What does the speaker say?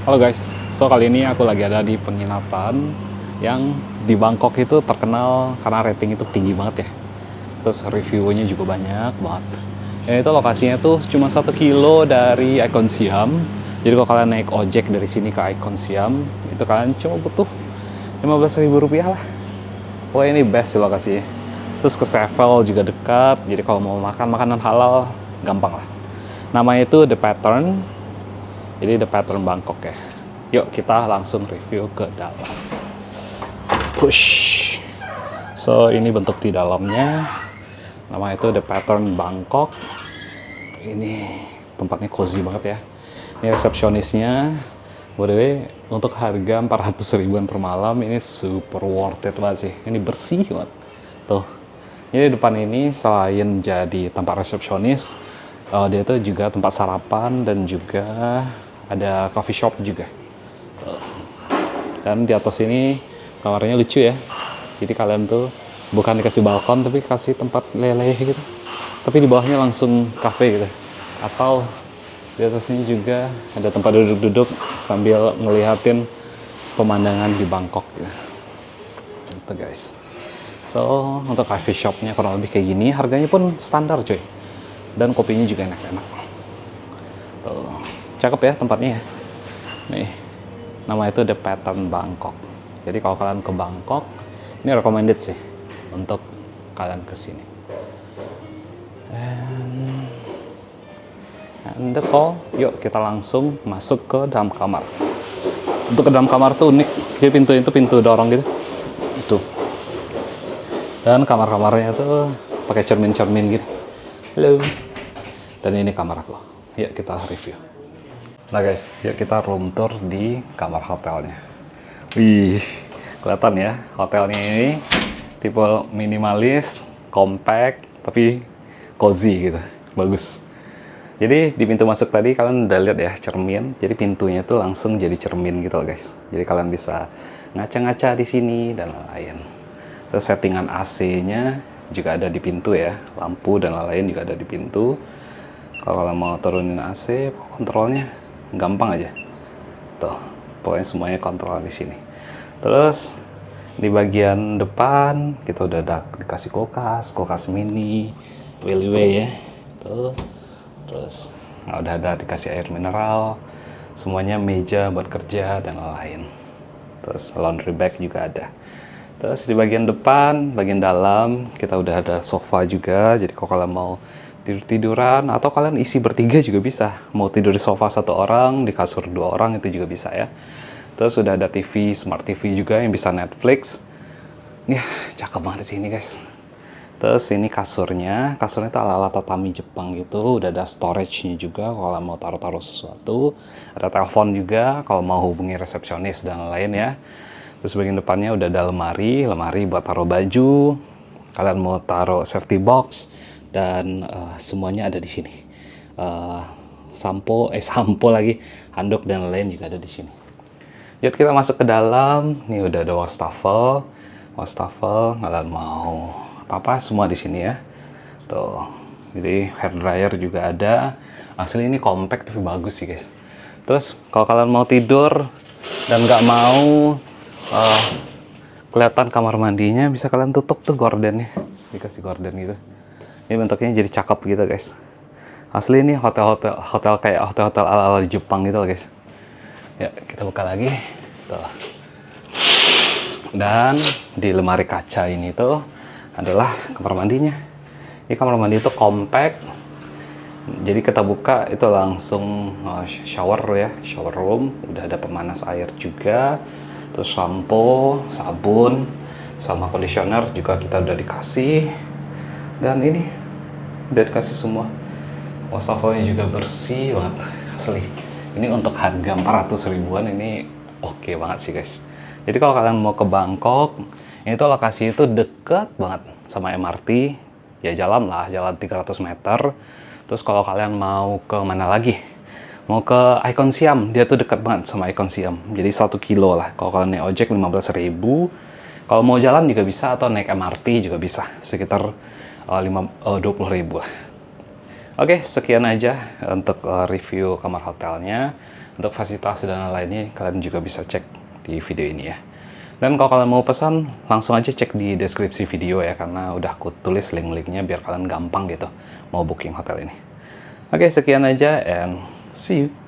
Halo guys, so kali ini aku lagi ada di penginapan yang di Bangkok itu terkenal karena rating itu tinggi banget ya. Terus reviewnya juga banyak banget. Dan itu lokasinya tuh cuma 1 kilo dari Icon Siam. Jadi kalau kalian naik ojek dari sini ke Icon Siam, itu kalian cuma butuh 15.000 rupiah lah. Wah ini best sih lokasinya. Terus ke Sevel juga dekat, jadi kalau mau makan makanan halal gampang lah. Namanya itu The Pattern. Jadi The Pattern Bangkok ya. Yuk kita langsung review ke dalam. Push. So ini bentuk di dalamnya. Nama itu The Pattern Bangkok. Ini tempatnya cozy banget ya. Ini resepsionisnya. By the way, untuk harga 400 ribuan per malam ini super worth it banget sih. Ini bersih banget. Tuh. Ini depan ini selain jadi tempat resepsionis, dia itu juga tempat sarapan dan juga ada coffee shop juga. Dan di atas ini kamarnya lucu ya. Jadi kalian tuh bukan dikasih balkon tapi kasih tempat leleh gitu. Tapi di bawahnya langsung cafe gitu. Atau di atas ini juga ada tempat duduk-duduk sambil ngeliatin pemandangan di Bangkok gitu. Gitu guys. So untuk coffee shopnya kurang lebih kayak gini. Harganya pun standar cuy. Dan kopinya juga enak-enak. Tuh. Cakep ya tempatnya ya. Nih, nama itu The Pattern Bangkok. Jadi kalau kalian ke Bangkok, ini recommended sih untuk kalian ke sini. And that's all. Yuk kita langsung masuk ke dalam kamar. Untuk ke dalam kamar tuh unik. Jadi pintunya itu pintu dorong gitu. Itu. Dan kamar-kamarnya tuh pakai cermin-cermin gitu. Halo. Dan ini kamar aku. Yuk kita review. Nah guys, yuk kita room tour di kamar hotelnya. Wih, kelihatan ya, hotelnya ini tipe minimalis, compact, tapi cozy gitu, bagus. Jadi di pintu masuk tadi kalian udah lihat ya cermin, jadi pintunya tuh langsung jadi cermin gitu loh guys. Jadi kalian bisa ngaca-ngaca di sini dan lain-lain. Terus settingan AC-nya juga ada di pintu ya, lampu dan lain-lain juga ada di pintu. Kalau kalian mau turunin AC, kontrolnya gampang aja. Tuh, pokoknya semuanya kontrol di sini. Terus di bagian depan kita udah ada dikasih kulkas mini, Willyway ya. Tuh. Terus udah ada dikasih air mineral, semuanya meja buat kerja dan lain-lain. Terus laundry bag juga ada. Terus di bagian depan, bagian dalam kita udah ada sofa juga. Jadi kalau kalian mau tidur-tiduran atau kalian isi bertiga juga bisa. Mau tidur di sofa 1 orang, di kasur 2 orang itu juga bisa ya. Terus sudah ada TV, smart TV juga yang bisa Netflix. Ya, cakep banget sih ini guys. Terus ini kasurnya itu ala-ala tatami Jepang gitu. Udah ada storage-nya juga kalau mau taruh-taruh sesuatu. Ada telepon juga kalau mau hubungi resepsionis dan lain-lain ya. Terus bagian depannya udah ada lemari buat taruh baju. Kalian mau taruh safety box dan semuanya ada di sini. Sampo lagi, handuk dan lain juga ada di sini. Yuk kita masuk ke dalam. Nih udah ada wastafel, kalian mau apa semua di sini ya. Tuh. Jadi hair dryer juga ada. Asli ini compact tapi bagus sih guys. Terus kalau kalian mau tidur dan nggak mau kelihatan kamar mandinya, bisa kalian tutup tuh gordennya. Dikasih gorden gitu. Ini bentuknya jadi cakep gitu guys. Asli ini hotel kayak hotel ala-ala di Jepang gitu loh guys. Ya kita buka lagi. Tuh. Dan di lemari kaca ini tuh adalah kamar mandinya. Ini kamar mandi itu compact. Jadi kita buka itu langsung shower ya, shower room. Udah ada pemanas air juga. Terus shampoo, sabun, sama conditioner juga kita udah dikasih. Dan ini udah dikasih semua. Wastafelnya juga bersih banget, asli. Ini untuk harga 400 ribuan ini oke banget sih guys. Jadi kalau kalian mau ke Bangkok, ini tuh lokasi itu deket banget sama MRT. Ya jalan 300 meter. Terus kalau kalian mau ke mana lagi? Mau ke Icon Siam, dia tuh deket banget sama Icon Siam. Jadi 1 kilo lah. Kalau kalian naik ojek 15 ribu. Kalau mau jalan juga bisa atau naik MRT juga bisa. Sekitar 20 ribu lah. Oke, sekian aja untuk review kamar hotelnya. Untuk fasilitas dan lainnya kalian juga bisa cek di video ini ya. Dan kalau kalian mau pesan, langsung aja cek di deskripsi video ya, karena udah aku tulis link-linknya biar kalian gampang gitu mau booking hotel ini. Oke, sekian aja and see you.